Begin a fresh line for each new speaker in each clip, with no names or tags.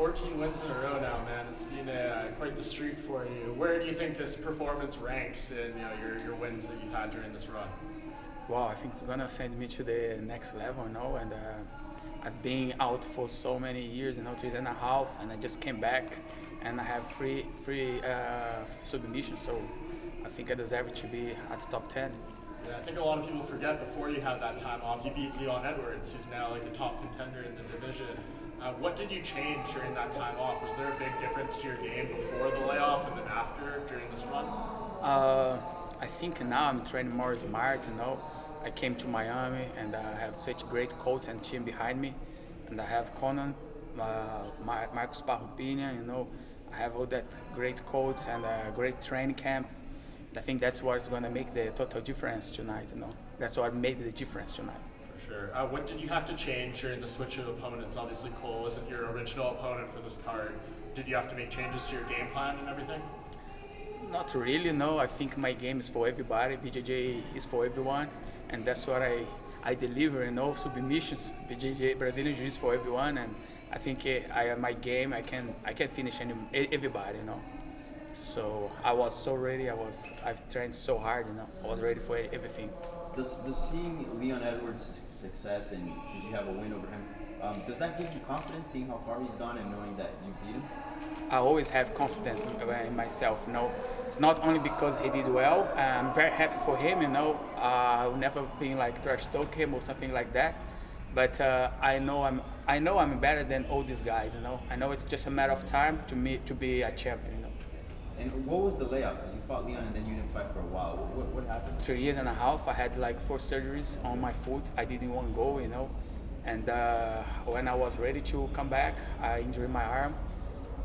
14 wins in a row now, man. It's been quite the streak for you. Where do you think this performance ranks in your wins that you've had during this run?
Wow, I think it's gonna send me to the next level, and I've been out for so many years, 3.5, and I just came back, and I have three submissions, so I think I deserve to be at top 10.
Yeah, I think a lot of people forget before you had that time off, you beat Leon Edwards, who's now like a top contender in the division. What did you change during that time off? Was there a big difference to your game before the layoff and then after during this run?
I think now I'm training more smart, I came to Miami and I have such great coach and team behind me. And I have Conan, Marcos Parrumpinha, I have all that great coach and a great training camp. I think that's what's going to make the total difference tonight, That's what made the difference tonight.
For sure. What did you have to change during the switch of opponents? Obviously Cole wasn't your original opponent for this card. Did you have to make changes to your game plan and everything?
Not really, no. I think my game is for everybody. BJJ is for everyone. And that's what I deliver, submissions. BJJ, Brazilian Jiu-Jitsu is for everyone. And I think my game, I can finish everybody, So I was so ready. I've trained so hard, I was ready for everything.
Does seeing Leon Edwards' success and since you have a win over him, does that give you confidence seeing how far he's gone and knowing that you beat him?
I always have confidence in myself. It's not only because he did well. I'm very happy for him. I've never been like trash talk him or something like that. But I know I'm better than all these guys. I know it's just a matter of time to be a champion.
And what was the layoff? Because you fought Leon and then you didn't fight for a while. What happened?
3.5 years. I had like 4 surgeries on my foot. I did in one go, And when I was ready to come back, I injured my arm.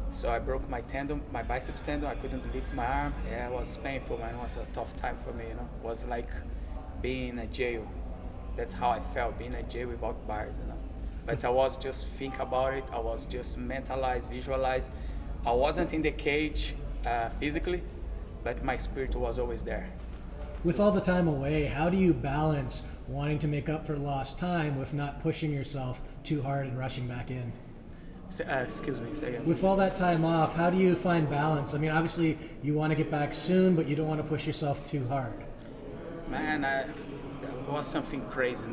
So I broke my tendon, my biceps tendon. I couldn't lift my arm. Yeah, it was painful, man. It was a tough time for me, It was like being in a jail. That's how I felt, being in a jail without bars, But I was just think about it. I was just mentalize, visualize. I wasn't in the cage physically, but my spirit was always there.
With all the time away, how do you balance wanting to make up for lost time with not pushing yourself too hard and rushing back in?
Excuse me, say again.
With all that time off, how do you find balance? I mean, obviously you want to get back soon, but you don't want to push yourself too hard.
Man, it was something crazy,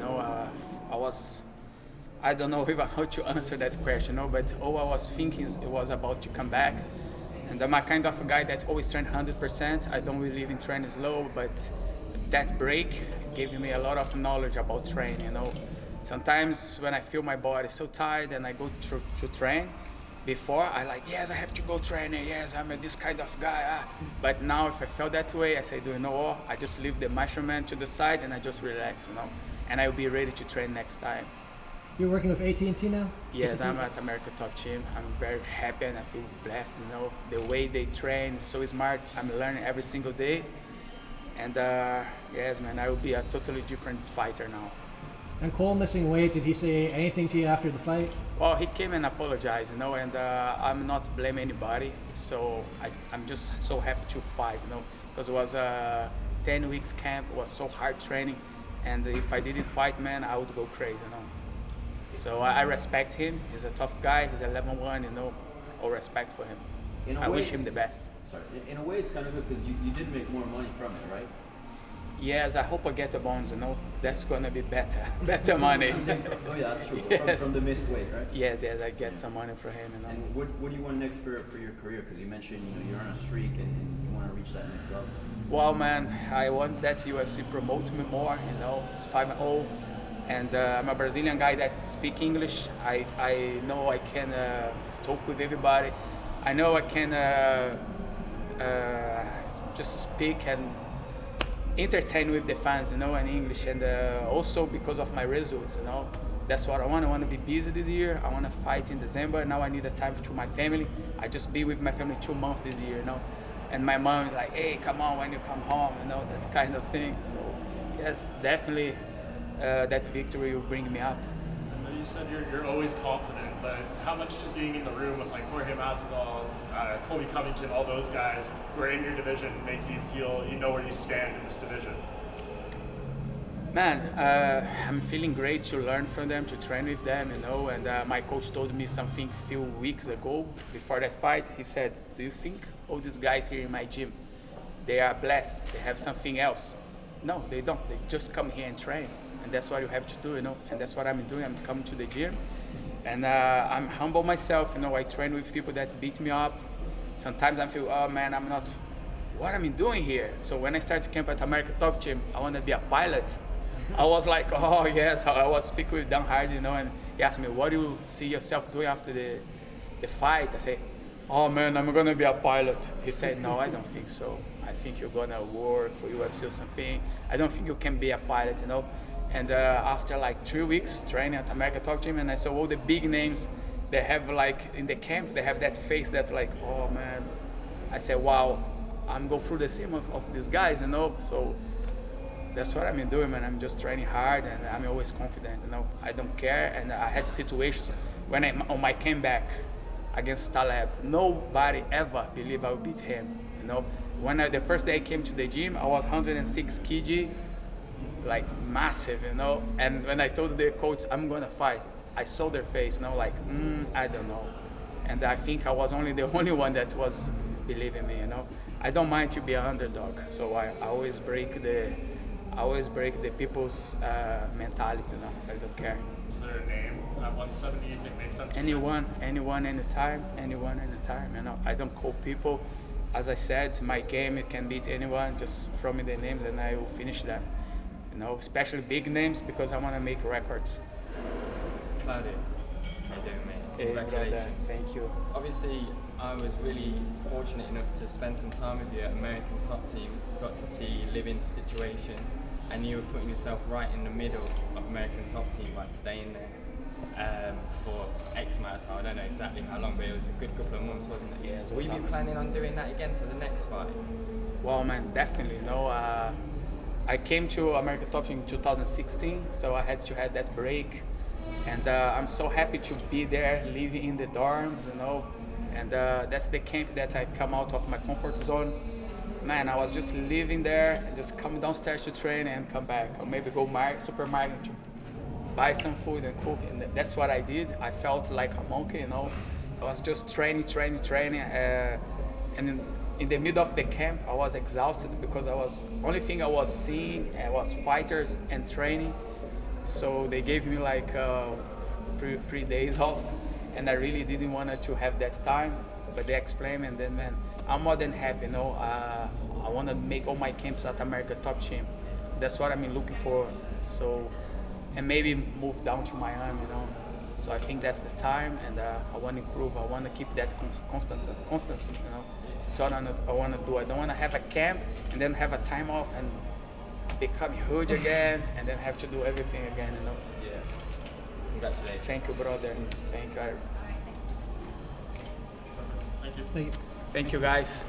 I don't know even how to answer that question, but all I was thinking it was about to come back. And I'm a kind of a guy that always train 100%. I don't believe in training slow, but that break gave me a lot of knowledge about training, Sometimes when I feel my body so tired and I go to train, before I yes, I have to go training, yes, I'm this kind of guy. But now if I felt that way, I say, what? I just leave the measurement to the side and I just relax, And I will be ready to train next time.
You're working with AT&T now?
Yes, I'm at America Top Team. I'm very happy and I feel blessed, The way they train is so smart. I'm learning every single day. And yes, man, I will be a totally different fighter now.
And Cole missing weight, did he say anything to you after the fight?
Well, he came and apologized, and I'm not blaming anybody. So I'm just so happy to fight, because it was a 10 weeks camp. It was so hard training. And if I didn't fight, man, I would go crazy, So I respect him. He's a tough guy. He's 11-1, all respect for him. I wish him the best.
Sorry, in a way it's kind of good because you did make more money from it, right?
Yes, I hope I get a bonus, That's going to be better money.
Oh yeah, that's true.
Yes.
From the missed weight, right?
Yes, I get some money from him,
And what do you want next for your career? Because you mentioned, you're on a streak and you want to reach that next level.
Well, man, I want that UFC promote me more, It's 5-0. And I'm a Brazilian guy that speaks English. I know I can talk with everybody. I know I can just speak and entertain with the fans, in English. And also because of my results, That's what I want. I want to be busy this year. I want to fight in December. Now I need a time to my family. I just be with my family 2 months this year, And my mom is like, hey, come on when you come home, that kind of thing. So yes, definitely. That victory will bring me up.
You said you're always confident, but how much just being in the room with like Jorge Masvidal, Colby Covington, all those guys who are in your division make you feel you know where you stand in this division?
Man, I'm feeling great to learn from them, to train with them, you know. And my coach told me something a few weeks ago before that fight. He said, "Do you think all these guys here in my gym, they are blessed? They have something else?" No, they don't. They just come here and train, and that's what you have to do, you know. And that's what I'm doing. I'm coming to the gym, and I'm humble myself, you know. I train with people that beat me up. Sometimes I feel, oh man, I'm not. What am I doing here? So when I started camp at American Top Team, I want to be a pilot. I was like, oh yes, I was speaking with Dan Hardy, you know, and he asked me, what do you see yourself doing after the fight? I said, oh man, I'm gonna be a pilot. He said, no, I don't think so. I think you're gonna work for UFC or something. I don't think you can be a pilot, you know. And after like 3 weeks training at American Top Team, and I saw all the big names, they have like in the camp, they have that face that like, oh man. I said, wow, I'm going through the same of these guys, you know. So that's what I'm doing, man. I'm just training hard, and I'm always confident, you know. I don't care, and I had situations when on my comeback against Taleb, nobody ever believed I would beat him, you know. When the first day I came to the gym, I was 106 kg, like massive, you know. And when I told the coach I'm gonna fight, I saw their face, you know, like, I don't know. And I think I was the only one that was believing me, you know. I don't mind to be an underdog, so I always break the people's mentality, you know. I don't care.
Is there a name at 170 you think makes sense?
Anyone, anytime, you know. I don't call people. As I said, my game, it can beat anyone. Just throw me the names and I will finish them. You know, especially big names because I want to make records.
Claudio, how you doing, mate?
Hey,
Congratulations.
brother. Thank you.
Obviously, I was really fortunate enough to spend some time with you at American Top Team. Got to see you live in the situation, and you were putting yourself right in the middle of American Top Team by staying there for X amount of time. I don't know exactly how long, but it was a good couple of months, wasn't it?
Yeah, it
Will
was
you be
almost-
planning on doing that again for the next fight?
Well, man, definitely. You know, I came to American Top Team in 2016, so I had to have that break. And I'm so happy to be there, living in the dorms, you know. And that's the camp that I come out of my comfort zone. Man, I was just living there, just come downstairs to train and come back. Or maybe go supermarket to buy some food and cook. And that's what I did. I felt like a monkey, you know. I was just training. And in the middle of the camp, I was exhausted because only thing I was seeing was fighters and training. So they gave me like 3 days off, and I really didn't want to have that time. But they explained, and then man, I'm more than happy. You know, I want to make all my camps at America Top Team. That's what I'm looking for. So, and maybe move down to Miami. You know, so I think that's the time, and I want to improve. I want to keep that constancy. You know, so I want to do. I don't want to have a camp and then have a time off and become huge again, and then have to do everything again, you know.
Yeah. Congratulations.
Thank you, brother. Thank you.
Thank you.
Thank you.
Thank you, guys.